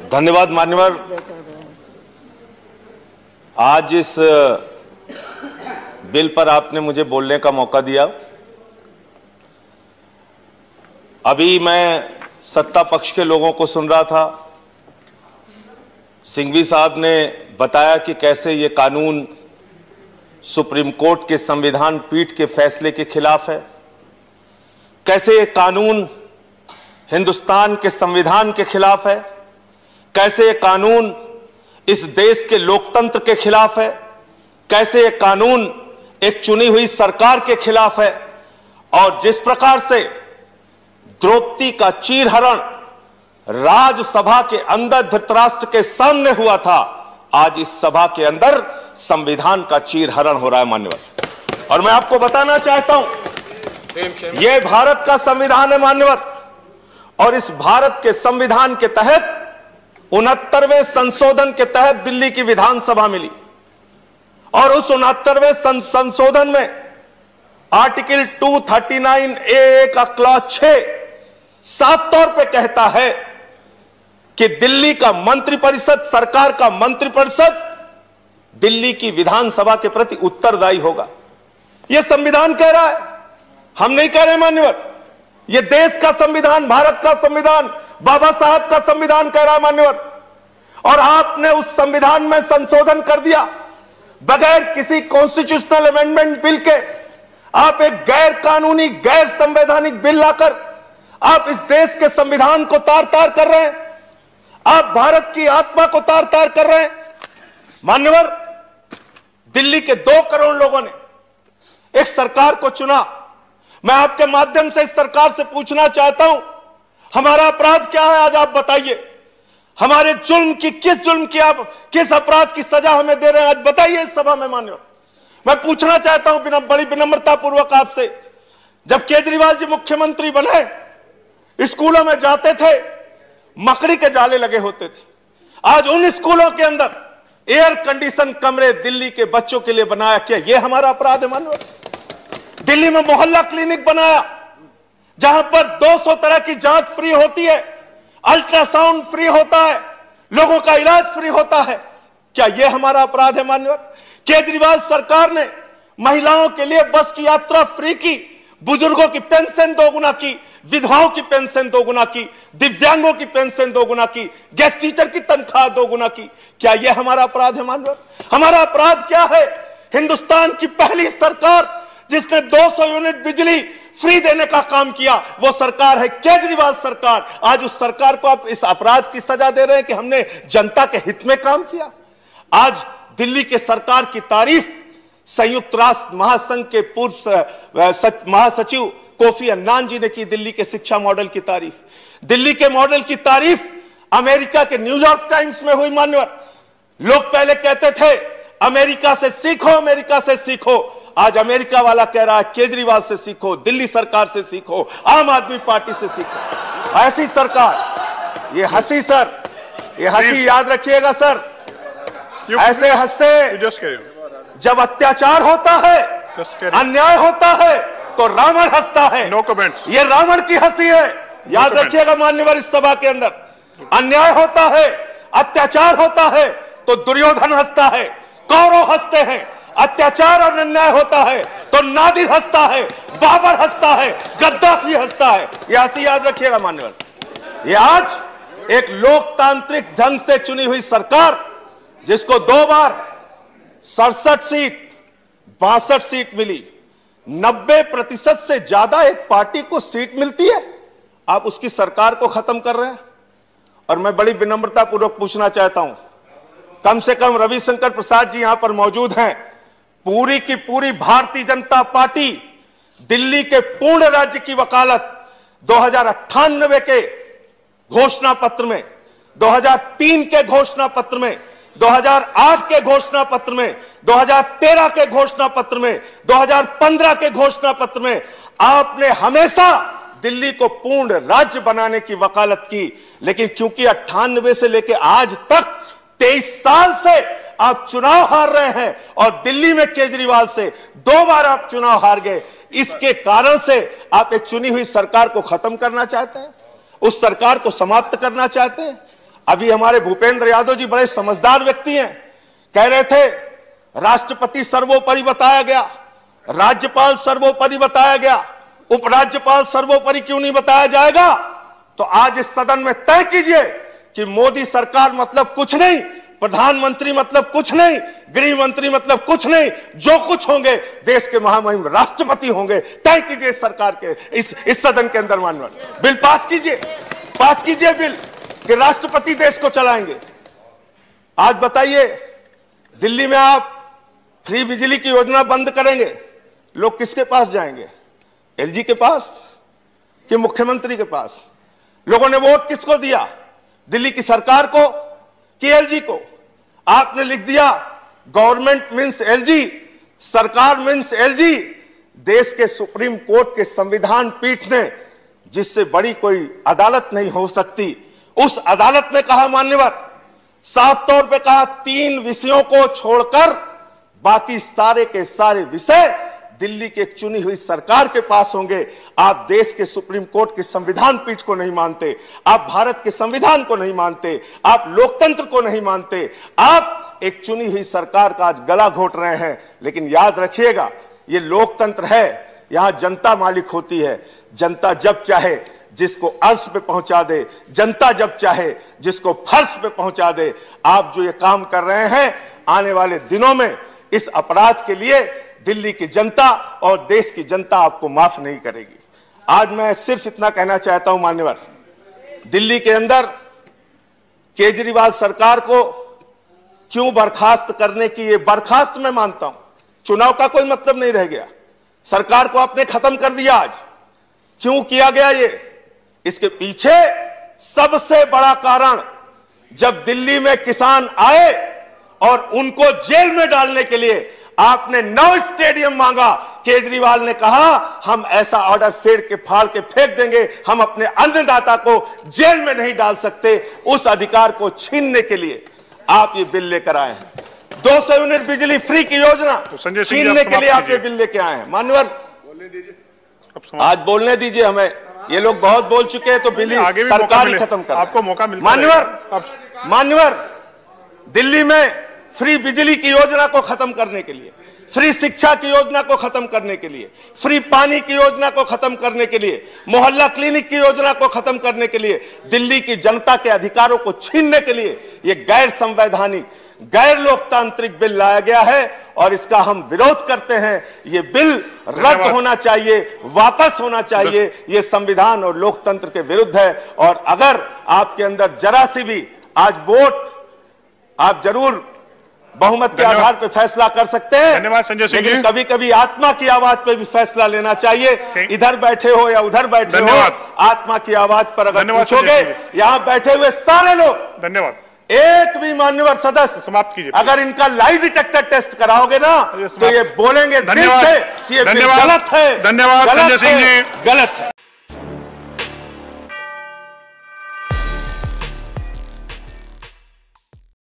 धन्यवाद मान्यवर। आज इस बिल पर आपने मुझे बोलने का मौका दिया। अभी मैं सत्ता पक्ष के लोगों को सुन रहा था। सिंघवी साहब ने बताया कि कैसे ये कानून सुप्रीम कोर्ट के संविधान पीठ के फैसले के खिलाफ है, कैसे ये कानून हिंदुस्तान के संविधान के खिलाफ है, कैसे ये कानून इस देश के लोकतंत्र के खिलाफ है, कैसे ये कानून एक चुनी हुई सरकार के खिलाफ है। और जिस प्रकार से द्रौपदी का चीरहरण राज्यसभा के अंदर धृतराष्ट्र के सामने हुआ था, आज इस सभा के अंदर संविधान का चीरहरण हो रहा है मान्यवर। और मैं आपको बताना चाहता हूं, यह भारत का संविधान है मान्यवर, और इस भारत के संविधान के तहत 69वें संशोधन के तहत दिल्ली की विधानसभा मिली। और उस 69वें संशोधन में आर्टिकल 239A का क्लॉज 6 साफ तौर पे कहता है कि दिल्ली का मंत्रिपरिषद, सरकार का मंत्रिपरिषद दिल्ली की विधानसभा के प्रति उत्तरदायी होगा। यह संविधान कह रहा है, हम नहीं कह रहे मान्यवर। यह देश का संविधान, भारत का संविधान, बाबा साहब का संविधान कह रहा है मान्यवर। और आपने उस संविधान में संशोधन कर दिया बगैर किसी कॉन्स्टिट्यूशनल अमेंडमेंट बिल के। आप एक गैर कानूनी, गैर संवैधानिक बिल लाकर आप इस देश के संविधान को तार तार कर रहे हैं। आप भारत की आत्मा को तार तार कर रहे हैं मान्यवर। दिल्ली के 2 करोड़ लोगों ने एक सरकार को चुना। मैं आपके माध्यम से इस सरकार से पूछना चाहता हूं, हमारा अपराध क्या है? आज आप बताइए। हमारे जुल्म की, किस जुल्म की आप, किस अपराध की सजा हमें दे रहे हैं? आज बताइए इस सभा में मान्यवर। मैं पूछना चाहता हूं बड़ी विनम्रता पूर्वक आपसे, जब केजरीवाल जी मुख्यमंत्री बने, स्कूलों में जाते थे, मकड़ी के जाले लगे होते थे। आज उन स्कूलों के अंदर एयर कंडीशन कमरे दिल्ली के बच्चों के लिए बनाया। क्या यह हमारा अपराध है मान्यवर? दिल्ली में मोहल्ला क्लिनिक बनाया जहां पर 200 तरह की जांच फ्री होती है, अल्ट्रासाउंड फ्री होता है, लोगों का इलाज फ्री होता है। क्या यह हमारा अपराध है मान्यवर? केजरीवाल सरकार ने महिलाओं के लिए बस की यात्रा फ्री की, बुजुर्गों की पेंशन 2 गुना की, विधवाओं की पेंशन 2 गुना की, दिव्यांगों की पेंशन 2 गुना की, गेस्ट टीचर की तनख्वाह 2 गुना की। क्या यह हमारा अपराध है मान्यवर? हमारा अपराध क्या है? हिंदुस्तान की पहली सरकार जिसने 200 यूनिट बिजली फ्री देने का काम किया, वो सरकार है केजरीवाल सरकार। आज उस सरकार को आप इस अपराध की सजा दे रहे हैं कि हमने जनता के हित में काम किया। आज दिल्ली के सरकार की तारीफ संयुक्त राष्ट्र महासंघ के पूर्व महासचिव कोफी अन्नान जी ने की। दिल्ली के शिक्षा मॉडल की तारीफ, दिल्ली के मॉडल की तारीफ अमेरिका के न्यूयॉर्क टाइम्स में हुई मान्यवर। लोग पहले कहते थे अमेरिका से सीखो, अमेरिका से सीखो। आज अमेरिका वाला कह रहा है केजरीवाल से सीखो, दिल्ली सरकार से सीखो, आम आदमी पार्टी से सीखो। ऐसी सरकार, ये हंसी सर, ये हंसी याद रखिएगा सर, ऐसे हंसते जब अत्याचार होता है, अन्याय होता है, तो रावण हंसता है। No comments. ये रावण की हंसी है, याद रखिएगा मान्यवर। इस सभा के अंदर अन्याय होता है, अत्याचार होता है, तो दुर्योधन हंसता है, कौरव हंसते हैं। अत्याचार और अन्याय होता है तो नादिर हंसता है, बाबर हंसता है, गद्दाफी हंसता है। यह हंसी याद रखिएगा मान्यवर। यह आज एक लोकतांत्रिक ढंग से चुनी हुई सरकार, जिसको 2 बार 67 सीट 62 सीट मिली, 90% से ज्यादा एक पार्टी को सीट मिलती है, आप उसकी सरकार को खत्म कर रहे हैं। और मैं बड़ी विनम्रता पूर्वक पूछना चाहता हूं, कम से कम रविशंकर प्रसाद जी यहां पर मौजूद हैं। पूरी की पूरी भारतीय जनता पार्टी दिल्ली के पूर्ण राज्य की वकालत 2098 के घोषणा पत्र में, 2003 के घोषणा पत्र में, 2008 के घोषणा पत्र में, 2013 के घोषणा पत्र में, 2015 के घोषणा पत्र में आपने हमेशा दिल्ली को पूर्ण राज्य बनाने की वकालत की। लेकिन क्योंकि 98 से लेकर आज तक 23 साल से आप चुनाव हार रहे हैं और दिल्ली में केजरीवाल से 2 बार आप चुनाव हार गए, इसके कारण से आप एक चुनी हुई सरकार को खत्म करना चाहते हैं, उस सरकार को समाप्त करना चाहते हैं। अभी हमारे भूपेंद्र यादव जी बड़े समझदार व्यक्ति हैं, कह रहे थे राष्ट्रपति सर्वोपरि बताया गया, राज्यपाल सर्वोपरि बताया गया, उपराज्यपाल सर्वोपरि क्यों नहीं बताया जाएगा? तो आज इस सदन में तय कीजिए कि मोदी सरकार मतलब कुछ नहीं, प्रधानमंत्री मतलब कुछ नहीं, गृह मंत्री मतलब कुछ नहीं, जो कुछ होंगे देश के महामहिम राष्ट्रपति होंगे। तय कीजिए इस सरकार के इस सदन के अंदर माननीय बिल पास कीजिए बिल कि राष्ट्रपति देश को चलाएंगे। आज बताइए, दिल्ली में आप फ्री बिजली की योजना बंद करेंगे, लोग किसके पास जाएंगे? एलजी के पास कि मुख्यमंत्री के पास? लोगों ने वोट किसको दिया, दिल्ली की सरकार को कि एलजी को? आपने लिख दिया गवर्नमेंट मींस एलजी, सरकार मींस एलजी। देश के सुप्रीम कोर्ट के संविधान पीठ ने, जिससे बड़ी कोई अदालत नहीं हो सकती, उस अदालत ने कहा, मान्यवर साफ तौर पे कहा, 3 विषयों को छोड़कर बाकी सारे के सारे विषय दिल्ली की एक चुनी हुई सरकार के पास होंगे। आप देश के सुप्रीम कोर्ट के संविधान पीठ को नहीं मानते, आप भारत के संविधान को नहीं मानते, आप लोकतंत्र को नहीं मानते, आप एक चुनी हुई सरकार का आज गला घोट रहे हैं। लेकिन याद रखिएगा, ये लोकतंत्र है, यहां जनता मालिक होती है। जनता जब चाहे जिसको अर्श पे पहुंचा दे, जनता जब चाहे जिसको फर्श पे पहुंचा दे। आप जो ये काम कर रहे हैं, आने वाले दिनों में इस अपराध के लिए दिल्ली की जनता और देश की जनता आपको माफ नहीं करेगी। आज मैं सिर्फ इतना कहना चाहता हूं मान्यवर, दिल्ली के अंदर केजरीवाल सरकार को क्यों बर्खास्त करने की, ये बर्खास्त मैं मानता हूं, चुनाव का कोई मतलब नहीं रह गया, सरकार को आपने खत्म कर दिया। आज क्यों किया गया ये? इसके पीछे सबसे बड़ा कारण, जब दिल्ली में किसान आए और उनको जेल में डालने के लिए आपने 9 स्टेडियम मांगा, केजरीवाल ने कहा हम ऐसा ऑर्डर फाड़ के फेंक देंगे, हम अपने अन्नदाता को जेल में नहीं डाल सकते। उस अधिकार को छीनने के लिए आप ये बिल लेकर आए हैं। 200 यूनिट बिजली फ्री की योजना छीनने के लिए आप ये बिल लेके आए हैं। मान्यवर आज बोलने दीजिए हमें, ये लोग बहुत बोल चुके हैं, तो बिल सरकार ही खत्म कर, आपको मौका मिलता मान्यवर दिल्ली में फ्री बिजली की योजना को खत्म करने के लिए, फ्री शिक्षा की योजना को खत्म करने के लिए, फ्री पानी की योजना को खत्म करने के लिए, मोहल्ला क्लिनिक की योजना को खत्म करने के लिए, दिल्ली की जनता के अधिकारों को छीनने के लिए ये गैर संवैधानिक, गैर लोकतांत्रिक बिल लाया गया है और इसका हम विरोध करते हैं। ये बिल रद्द होना चाहिए, वापस होना चाहिए। ये संविधान और लोकतंत्र के विरुद्ध है। और अगर आपके अंदर जरा सी भी आज वोट, आप जरूर बहुमत के आधार पर फैसला कर सकते हैं, धन्यवाद संजय सिंह जी। लेकिन कभी कभी आत्मा की आवाज पे भी फैसला लेना चाहिए। इधर बैठे हो या उधर बैठे हो, आत्मा की आवाज पर अगर पूछोगे, यहाँ बैठे हुए सारे लोग, धन्यवाद, एक भी मान्यवर सदस्य समाप्त कीजिए, अगर इनका लाई डिटेक्टर टेस्ट कराओगे ना तो ये बोलेंगे दिल से कि ये गलत है, धन्यवाद संजय सिंह जी, गलत है।